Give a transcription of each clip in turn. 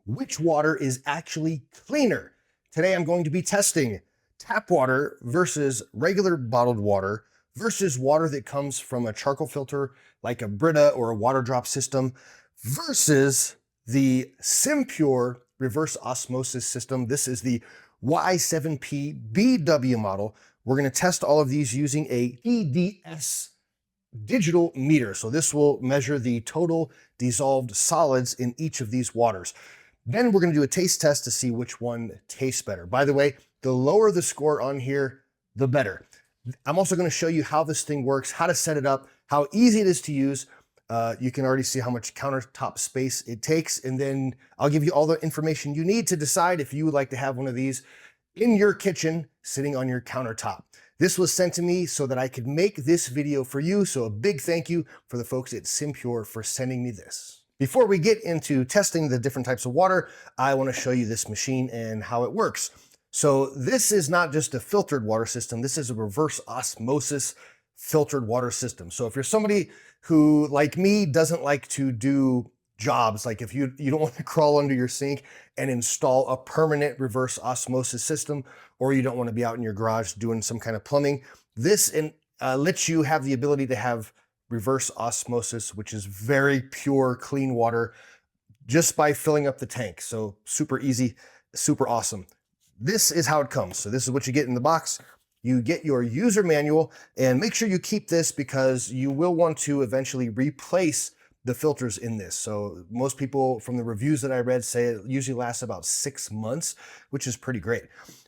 which water is actually cleaner. Today I'm going to be testing tap water versus regular bottled water versus water that comes from a charcoal filter like a Brita or a water drop system versus the SimPure reverse osmosis system. This is the Y7P BW model. We're going to test all of these using a TDS digital meter. So this will measure the total dissolved solids in each of these waters. Then we're going to do a taste test to see which one tastes better. By the way, the lower the score on here, the better. I'm also going to show you how this thing works, how to set it up, how easy it is to use. You can already see how much countertop space it takes, and then I'll give you all the information you need to decide if you would like to have one of these in your kitchen sitting on your countertop. This was sent to me so that I could make this video for you, so a big thank you for the folks at SimPure for sending me this. Before we get into testing the different types of water, I want to show you this machine and how it works. So this is not just a filtered water system, this is a reverse osmosis filtered water system. So if you're somebody who, like me, doesn't like to do jobs, like if you don't want to crawl under your sink and install a permanent reverse osmosis system, or you don't want to be out in your garage doing some kind of plumbing, this lets you have the ability to have reverse osmosis, which is very pure, clean water, just by filling up the tank. So super easy, super awesome. This is how it comes. So this is what you get in the box. You get your user manual, and make sure you keep this because you will want to eventually replace the filters in this. So most people from the reviews that I read say it usually lasts about 6 months, which is pretty great.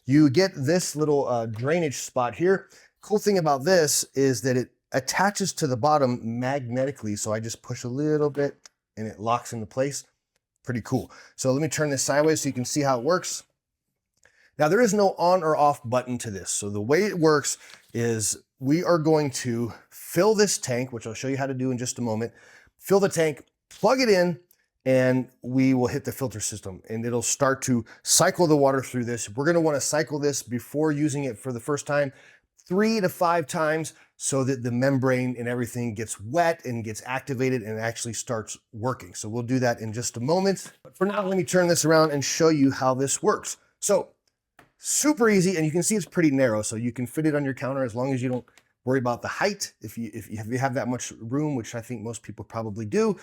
You get this little drainage spot here. Cool thing about this is that it attaches to the bottom magnetically. So I just push a little bit and it locks into place. Pretty cool. So let me turn this sideways so you can see how it works. Now there is no on or off button to this. So the way it works is we are going to fill this tank, which I'll show you how to do in just a moment. Fill the tank, plug it in, and we will hit the filter system and it'll start to cycle the water through this. We're going to want to cycle this before using it for the first time 3 to 5 times so that the membrane and everything gets wet and gets activated and actually starts working. So we'll do that in just a moment. But for now, let me turn this around and show you how this works. So super easy, and you can see it's pretty narrow, so you can fit it on your counter as long as you don't worry about the height. If you have that much room, which I think most people probably do.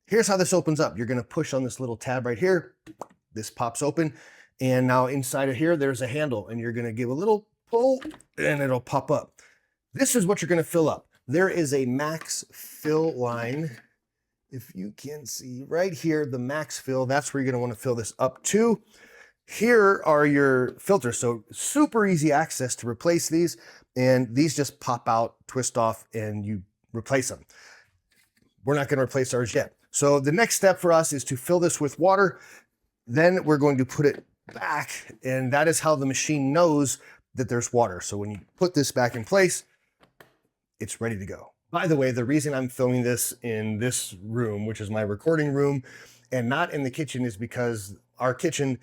Here's how this opens up. You're going to push on this little tab right here. This pops open, and now inside of here, there's a handle, and you're going to give a little pull, and it'll pop up. This is what you're going to fill up. There is a max fill line. If you can see right here, the max fill, that's where you're going to want to fill this up to. Here are your filters, so super easy access to replace these, and these just pop out, twist off, and you replace them. We're not going to replace ours yet. So the next step for us is to fill this with water. Then we're going to put it back, and that is how the machine knows that there's water. So when you put this back in place, it's ready to go. By the way, the reason I'm filming this in this room, which is my recording room, and not in the kitchen, is because our kitchen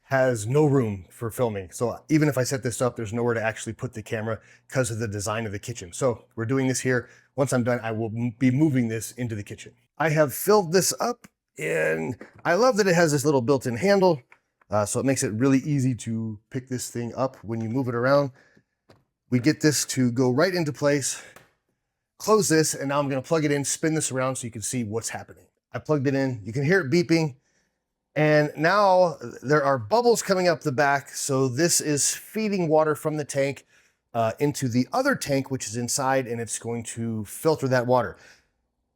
has no room for filming. So even if I set this up, there's nowhere to actually put the camera because of the design of the kitchen. So we're doing this here. Once I'm done, I will be moving this into the kitchen. I have filled this up, and I love that it has this little built-in handle. So it makes it really easy to pick this thing up when you move it around. We get this to go right into place, close this, and now I'm going to plug it in, spin this around so you can see what's happening. I plugged it in. You can hear it beeping. And now there are bubbles coming up the back. So this is feeding water from the tank into the other tank, which is inside, and it's going to filter that water.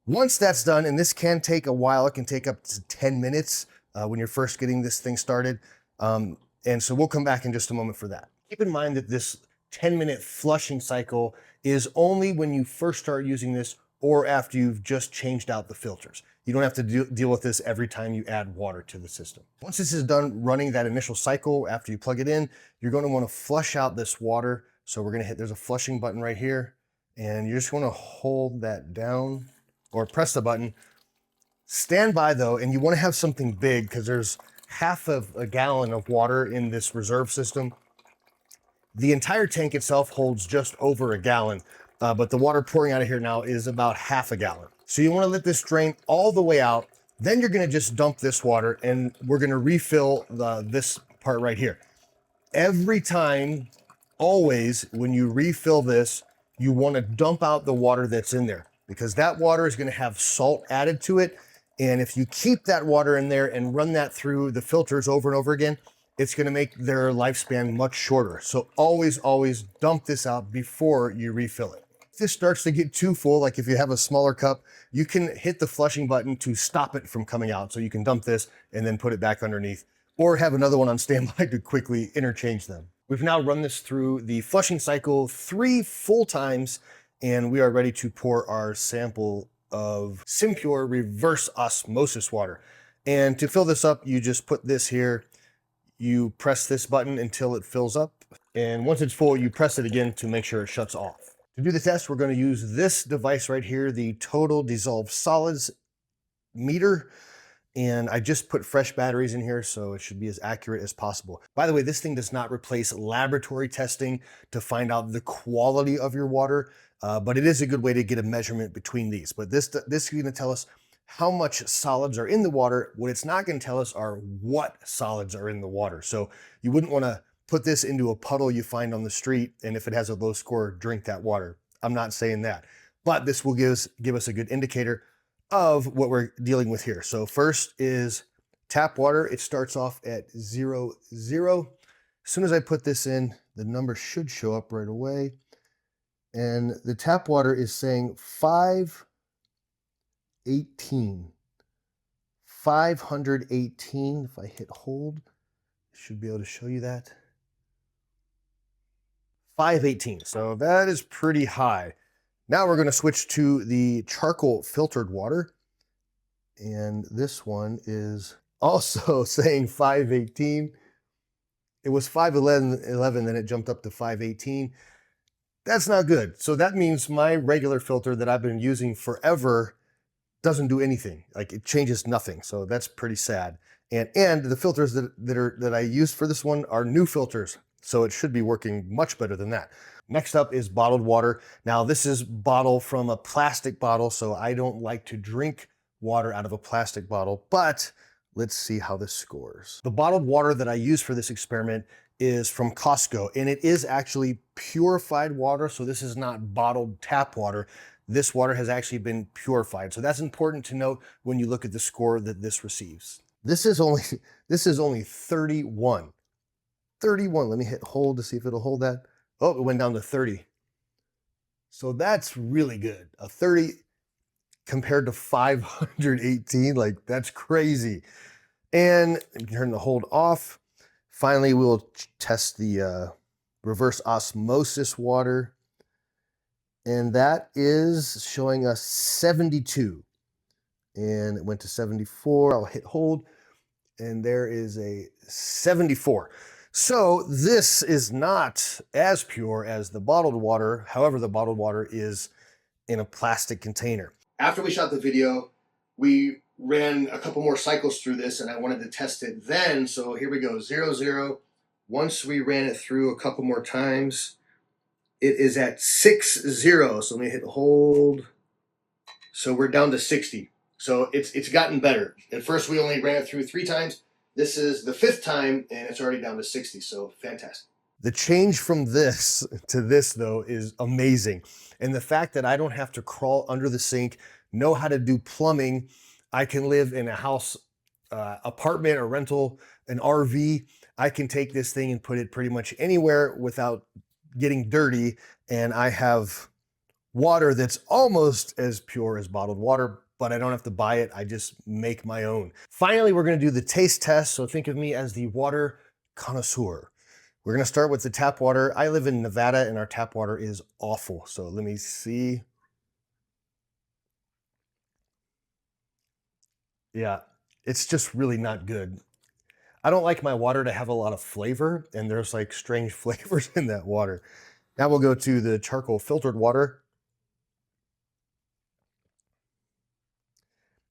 Once that's done, and this can take a while, it can take up to 10 minutes when you're first getting this thing started. And so we'll come back in just a moment for that. Keep in mind that this 10-minute flushing cycle is only when you first start using this or after you've just changed out the filters. You don't have to deal with this every time you add water to the system. Once this is done running that initial cycle after you plug it in, you're going to want to flush out this water. So we're going to hit, there's a flushing button right here, and you just want to hold that down or press the button. Stand by though, and you want to have something big because there's half of a gallon of water in this reserve system. The entire tank itself holds just over a gallon, but the water pouring out of here now is about half a gallon. So you want to let this drain all the way out. Then you're gonna just dump this water and we're gonna refill this part right here. Every time, always, when you refill this, you wanna dump out the water that's in there because that water is gonna have salt added to it. And if you keep that water in there and run that through the filters over and over again, it's gonna make their lifespan much shorter. So always, always dump this out before you refill it. If this starts to get too full, like if you have a smaller cup, you can hit the flushing button to stop it from coming out. So you can dump this and then put it back underneath, or have another one on standby to quickly interchange them. We've now run this through the flushing cycle 3 full times, and we are ready to pour our sample of SimPure reverse osmosis water. And to fill this up, you just put this here, you press this button until it fills up, and once it's full, you press it again to make sure it shuts off. To do the test, we're going to use this device right here, the total dissolved solids meter. And I just put fresh batteries in here, so it should be as accurate as possible. By the way, this thing does not replace laboratory testing to find out the quality of your water, but it is a good way to get a measurement between these. But this is going to tell us how much solids are in the water. What it's not going to tell us are what solids are in the water. So you wouldn't want to put this into a puddle you find on the street, and if it has a low score, drink that water. I'm not saying that, but this will give us a good indicator of what we're dealing with here. So first is tap water. It starts off at 0, 0. As soon as I put this in, the number should show up right away. And the tap water is saying 518. 518. If I hit hold, I should be able to show you that. 518. So that is pretty high. Now we're going to switch to the charcoal filtered water. And this one is also saying 518. It was 511, then it jumped up to 518. That's not good. So that means my regular filter that I've been using forever doesn't do anything. Like, it changes nothing. So that's pretty sad. And the filters that I use for this one are new filters. So it should be working much better than that. Next up is bottled water. Now this is bottled from a plastic bottle, so I don't like to drink water out of a plastic bottle, but let's see how this scores. The bottled water that I use for this experiment is from Costco, and it is actually purified water, so this is not bottled tap water. This water has actually been purified, so that's important to note when you look at the score that this receives. This is only 31. 31. Let me hit hold to see if it'll hold that. Oh, it went down to 30. So that's really good. A 30 compared to 518, like, that's crazy. And turn the hold off. Finally, we'll test the reverse osmosis water. And that is showing us 72. And it went to 74. I'll hit hold. And there is a 74. So this is not as pure as the bottled water. However, the bottled water is in a plastic container. After we shot the video, we ran a couple more cycles through this, and I wanted to test it then. So here we go, 0, 0. Once we ran it through a couple more times, it is at 6, 0. So let me hit hold. So we're down to 60. So it's gotten better. At first, we only ran it through 3 times. This is the 5th time, and it's already down to 60, so fantastic. The change from this to this, though, is amazing. And the fact that I don't have to crawl under the sink, know how to do plumbing. I can live in a house, apartment or rental, an RV. I can take this thing and put it pretty much anywhere without getting dirty, and I have water that's almost as pure as bottled water, but I don't have to buy it. I just make my own. Finally, we're going to do the taste test. So think of me as the water connoisseur. We're going to start with the tap water. I live in Nevada and our tap water is awful. So let me see. Yeah, it's just really not good. I don't like my water to have a lot of flavor, and there's like strange flavors in that water. Now we'll go to the charcoal filtered water.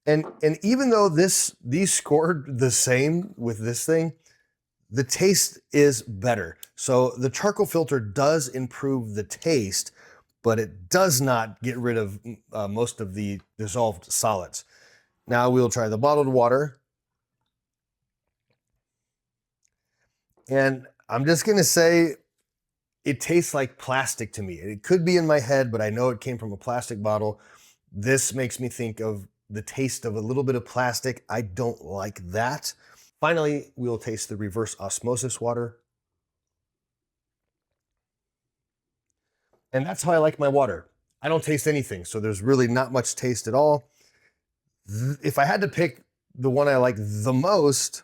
And even though these scored the same with this thing, the taste is better. So the charcoal filter does improve the taste, but it does not get rid of most of the dissolved solids. Now we'll try the bottled water. And I'm just going to say it tastes like plastic to me. It could be in my head, but I know it came from a plastic bottle. This makes me think of the taste of a little bit of plastic. I don't like that. Finally, we'll taste the reverse osmosis water. And that's how I like my water. I don't taste anything, so there's really not much taste at all. If I had to pick the one I like the most,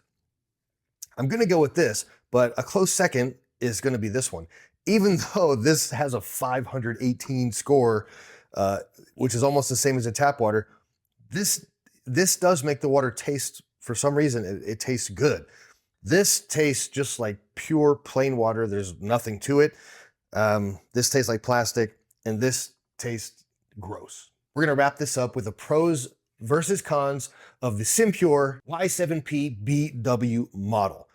I'm going to go with this, but a close second is going to be this one. Even though this has a 518 score, which is almost the same as a tap water, this does make the water taste, for some reason, it tastes good. This tastes just like pure plain water. There's nothing to it. This tastes like plastic, and this tastes gross. We're going to wrap this up with the pros versus cons of the SimPure Y7P BW model.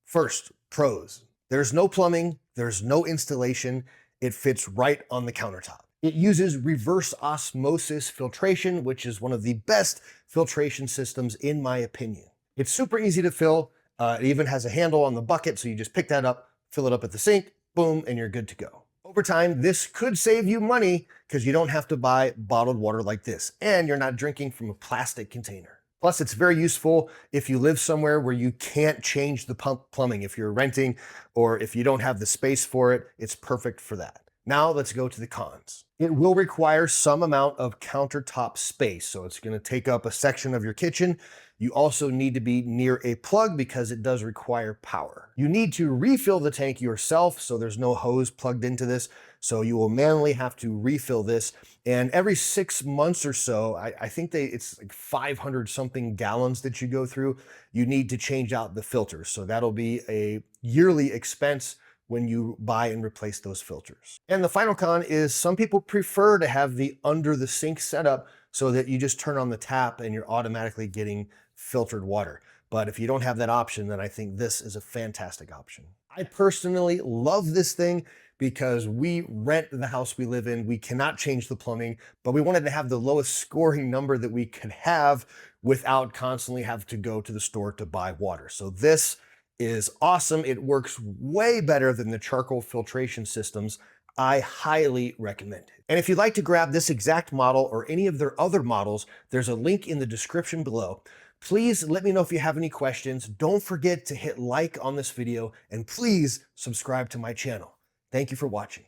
First, pros. There's no plumbing, there's no installation, it fits right on the countertop. It uses reverse osmosis filtration, which is one of the best filtration systems in my opinion. It's super easy to fill. It even has a handle on the bucket, so you just pick that up, fill it up at the sink, boom, and you're good to go. Over time, this could save you money because you don't have to buy bottled water like this, and you're not drinking from a plastic container. Plus, it's very useful if you live somewhere where you can't change the plumbing. If you're renting or if you don't have the space for it, it's perfect for that. Now let's go to the cons. It will require some amount of countertop space, so it's going to take up a section of your kitchen. You also need to be near a plug because it does require power. You need to refill the tank yourself, so there's no hose plugged into this, so you will manually have to refill this. And every 6 months or so, I think it's like 500 something gallons that you go through, you need to change out the filters. So that'll be a yearly expense when you buy and replace those filters. And the final con is some people prefer to have the under the sink setup so that you just turn on the tap and you're automatically getting filtered water. But if you don't have that option, then I think this is a fantastic option. I personally love this thing because we rent the house we live in. We cannot change the plumbing, but we wanted to have the lowest scoring number that we could have without constantly having to go to the store to buy water. So this is awesome. It works way better than the charcoal filtration systems. I highly recommend it. And if you'd like to grab this exact model or any of their other models, there's a link in the description below. Please let me know if you have any questions. Don't forget to hit like on this video and please subscribe to my channel. Thank you for watching.